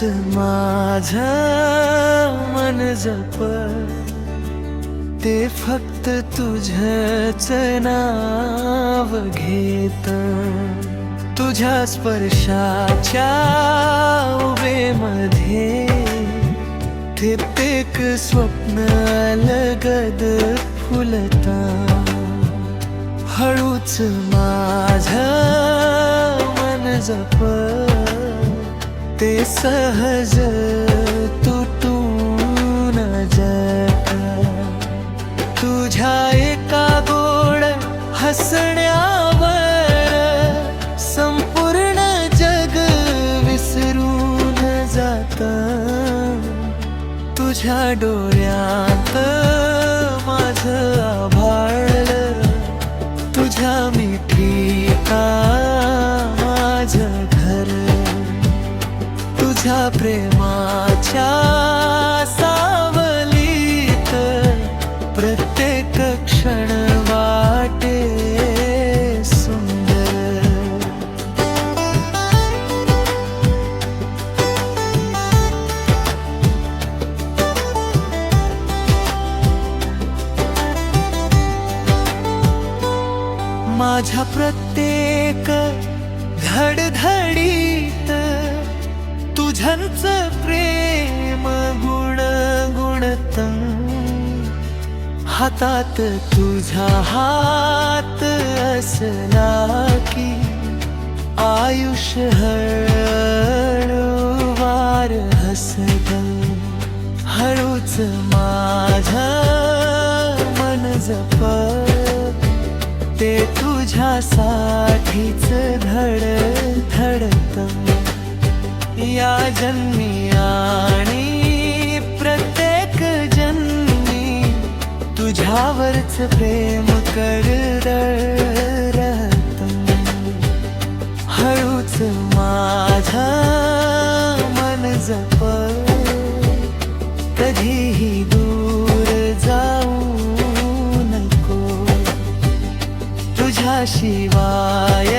माझं मन जप ते फक्त तुझ्याच नाव घेत तुझ्या स्पर्शाच्या उभेमध्ये ठेपेक स्वप्न अलगद फुलता हळूच माझं मन जप ते सहज तुटून जाता तुझ्या एका गोड हसण्यावर संपूर्ण जग विसरून जाता तुझ्या डोळ्यात माझं आभाळलं तुझ्या मिठीता माझं घर तुझ्या प्रेमाच्या सावलीत प्रत्येक क्षण वाटे सुंदर माझ्या प्रत्येक धडधडीत तुझ्यांच प्रेम गुणगुणत हातात तुझा हात असला की आयुष्य हळूवार हसत हळूच माझं मन जप ते तुझ्यासाठीच धडधडत या जन्मी आणि प्रत्येक जन्मी तुझ्यावरच प्रेम करत हळूच माझं मन जप कधीही दूर जाऊ नको तुझ्याशिवाय